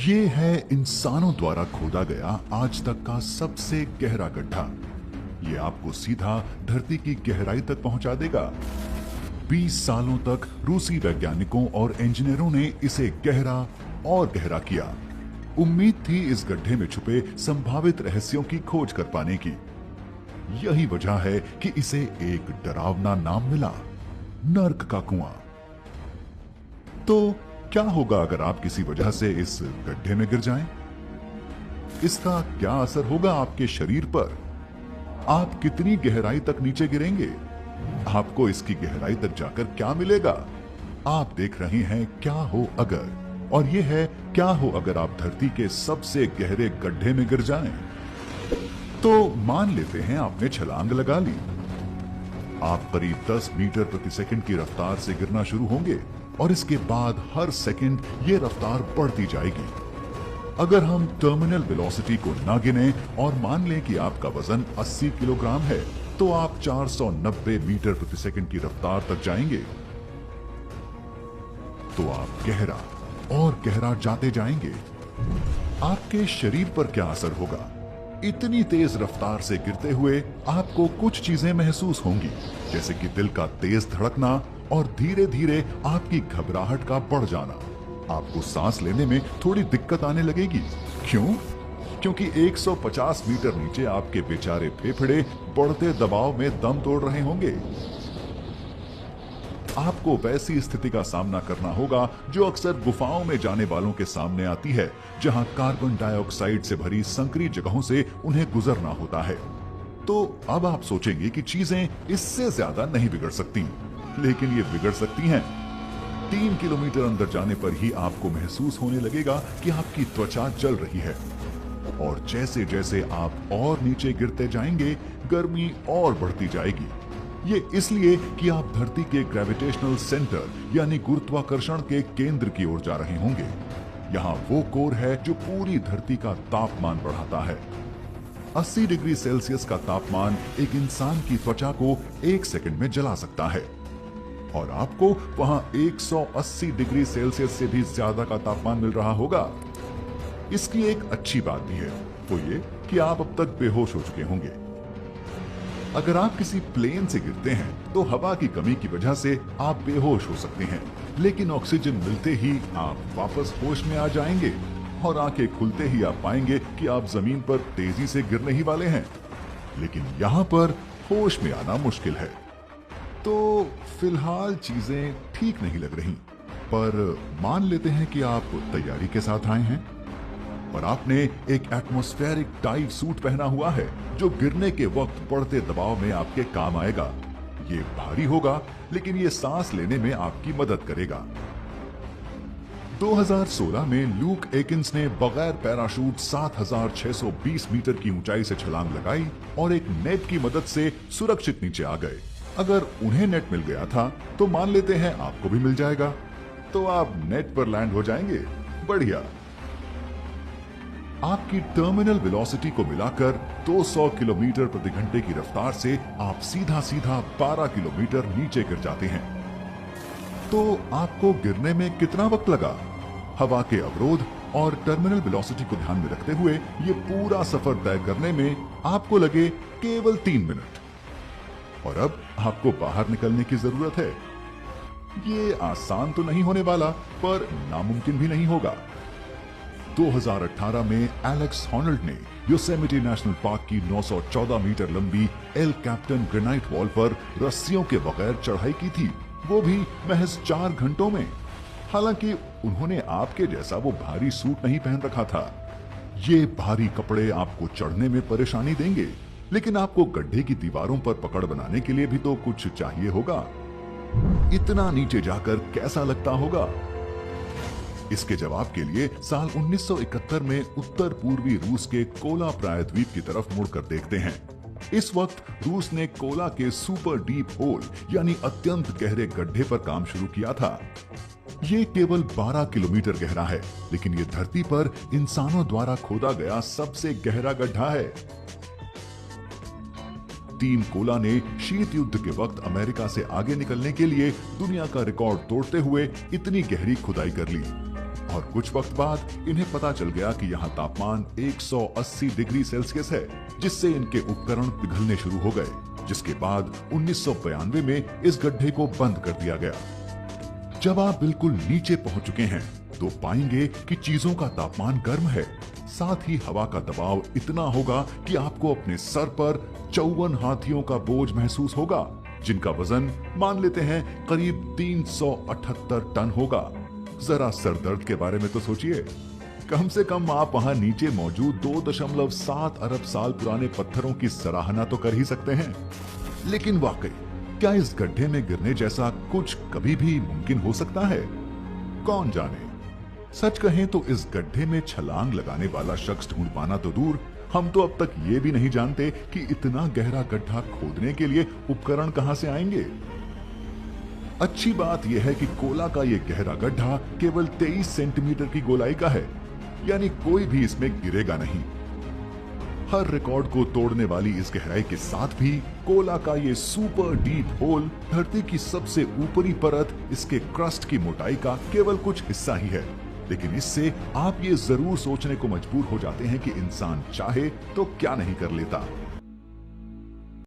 ये है इंसानों द्वारा खोदा गया आज तक का सबसे गहरा गड्ढा। ये आपको सीधा धरती की गहराई तक पहुंचा देगा। 20 सालों तक रूसी वैज्ञानिकों और इंजीनियरों ने इसे गहरा और गहरा किया। उम्मीद थी इस गड्ढे में छुपे संभावित रहस्यों की खोज कर पाने की। यही वजह है कि इसे एक डरावना नाम मिला, नर्क का कुआं। तो क्या होगा अगर आप किसी वजह से इस गड्ढे में गिर जाएं? इसका क्या असर होगा आपके शरीर पर? आप कितनी गहराई तक नीचे गिरेंगे? आपको इसकी गहराई तक जाकर क्या मिलेगा? आप देख रहे हैं क्या हो अगर, और यह है क्या हो अगर आप धरती के सबसे गहरे गड्ढे में गिर जाएं। तो मान लेते हैं आपने छलांग लगा ली। आप करीब 10 मीटर प्रति सेकंड की रफ्तार से गिरना शुरू होंगे और इसके बाद हर सेकंड ये रफ्तार बढ़ती जाएगी। अगर हम टर्मिनल वेलोसिटी को ना गिने और मान लें कि आपका वजन 80 किलोग्राम है, तो आप 490 मीटर प्रति सेकंड की रफ्तार तक जाएंगे। तो आप गहरा और गहरा जाते जाएंगे। आपके शरीर पर क्या असर होगा? इतनी तेज रफ्तार से गिरते हुए आपको कुछ चीजें महसूस होंगी, जैसे कि दिल का तेज धड़कना और धीरे धीरे आपकी घबराहट का बढ़ जाना। आपको सांस लेने में थोड़ी दिक्कत आने लगेगी। क्यों? क्योंकि 150 मीटर नीचे आपके बेचारे फेफड़े बढ़ते दबाव में दम तोड़ रहे होंगे। आपको वैसी स्थिति का सामना करना होगा जो अक्सर गुफाओं में जाने वालों के सामने आती है, जहां कार्बन डाइऑक्साइड से भरी संकरी जगहों से उन्हें गुजरना होता है। तो अब आप सोचेंगे कि चीजें इससे ज्यादा नहीं बिगड़ सकती, लेकिन ये बिगड़ सकती हैं। 3 किलोमीटर अंदर जाने पर ही आपको महसूस होने लगेगा कि आपकी त्वचा जल रही है, और जैसे जैसे आप और नीचे गिरते जाएंगे, गर्मी और बढ़ती जाएगी। ये इसलिए कि आप धरती के ग्रेविटेशनल सेंटर यानी गुरुत्वाकर्षण के केंद्र की ओर जा रहे होंगे। यहाँ वो कोर है जो पूरी धरती का तापमान बढ़ाता है। 80 डिग्री सेल्सियस का तापमान एक इंसान की त्वचा को 1 सेकंड में जला सकता है, और आपको वहां 180 डिग्री सेल्सियस से भी ज्यादा का तापमान मिल रहा होगा। इसकी एक अच्छी बात भी है, वो ये कि आप अब तक बेहोश हो चुके होंगे। अगर आप किसी प्लेन से गिरते हैं तो हवा की कमी की वजह से आप बेहोश हो सकते हैं, लेकिन ऑक्सीजन मिलते ही आप वापस होश में आ जाएंगे, और आंखें खुलते ही आप पाएंगे कि आप जमीन पर तेजी से गिरने ही वाले हैं। लेकिन यहाँ पर होश में आना मुश्किल है। तो फिलहाल चीजें ठीक नहीं लग रही, पर मान लेते हैं कि आप तैयारी के साथ आए हैं और आपने एक एटमॉस्फेरिक डाइव सूट पहना हुआ है जो गिरने के वक्त बढ़ते दबाव में आपके काम आएगा। ये भारी होगा, लेकिन ये सांस लेने में आपकी मदद करेगा। 2016 में लूक एकिंस ने बगैर पैराशूट 7620 मीटर की ऊंचाई से छलांग लगाई और एक नेट की मदद से सुरक्षित नीचे आ गए। अगर उन्हें नेट मिल गया था तो मान लेते हैं आपको भी मिल जाएगा, तो आप नेट पर लैंड हो जाएंगे। बढ़िया। आपकी टर्मिनल वेलोसिटी को मिलाकर 200 किलोमीटर प्रति घंटे की रफ्तार से आप सीधा सीधा 12 किलोमीटर नीचे गिर जाते हैं। तो आपको गिरने में कितना वक्त लगा? हवा के अवरोध और टर्मिनल वेलोसिटी को ध्यान में रखते हुए ये पूरा सफर तय करने में आपको लगे केवल 3 मिनट। और अब आपको बाहर निकलने की जरूरत है। ये आसान तो नहीं होने वाला, पर नामुमकिन भी नहीं होगा। 2018 में एलेक्स हॉनल्ड ने योसेमिटी नेशनल पार्क की 914 मीटर लंबी एल कैप्टन ग्रेनाइट वॉल पर रस्सियों के बगैर चढ़ाई की थी, वो भी महज 4 घंटों में। हालांकि उन्होंने आपके जैसा वो भारी सूट नहीं पहन रखा था। ये भारी कपड़े आपको चढ़ने में परेशानी देंगे, लेकिन आपको गड्ढे की दीवारों पर पकड़ बनाने के लिए भी तो कुछ चाहिए होगा। इतना नीचे जाकर कैसा लगता होगा? इसके जवाब के लिए साल 1971 में उत्तर पूर्वी रूस के कोला प्रायद्वीप की तरफ मुड़कर देखते हैं। इस वक्त रूस ने कोला के सुपर डीप होल यानी अत्यंत गहरे गड्ढे पर काम शुरू किया था। ये केवल 12 किलोमीटर गहरा है, लेकिन ये धरती पर इंसानों द्वारा खोदा गया सबसे गहरा गड्ढा है। टीम कोला ने शीत युद्ध के वक्त अमेरिका से आगे निकलने के लिए दुनिया का रिकॉर्ड तोड़ते हुए इतनी गहरी खुदाई कर ली। और कुछ वक्त बाद इन्हें पता चल गया कि यहाँ तापमान 180 डिग्री सेल्सियस है, जिससे इनके उपकरण पिघलने शुरू हो गए, जिसके बाद 1992 में इस गड्ढे को बंद कर दिया गया। जब आप बिल्कुल नीचे पहुंच चुके हैं तो पाएंगे कि चीजों का तापमान गर्म है, साथ ही हवा का दबाव इतना होगा कि आपको अपने सर पर 54 हाथियों का बोझ महसूस होगा, जिनका वजन मान लेते हैं करीब 378 टन होगा। जरा सर दर्द के बारे में तो सोचिए। कम से कम आप वहां नीचे मौजूद 2.7 अरब साल पुराने पत्थरों की सराहना तो कर ही सकते हैं। लेकिन वाकई क्या इस गड्ढे में गिरने जैसा कुछ कभी भी मुमकिन हो सकता है? कौन जाने। सच कहें तो इस गड्ढे में छलांग लगाने वाला शख्स ढूंढ पाना तो दूर, हम तो अब तक ये भी नहीं जानते कि इतना गहरा गड्ढा खोदने के लिए उपकरण कहां से आएंगे। अच्छी बात यह है कि कोला का यह गहरा गड्ढा केवल 23 सेंटीमीटर की गोलाई का है, यानी कोई भी इसमें गिरेगा नहीं। हर रिकॉर्ड को तोड़ने वाली इस गहराई के साथ भी कोला का ये सुपर डीप होल धरती की सबसे ऊपरी परत, इसके क्रस्ट की मोटाई का केवल कुछ हिस्सा ही है। लेकिन इससे आप ये जरूर सोचने को मजबूर हो जाते हैं कि इंसान चाहे तो क्या नहीं कर लेता।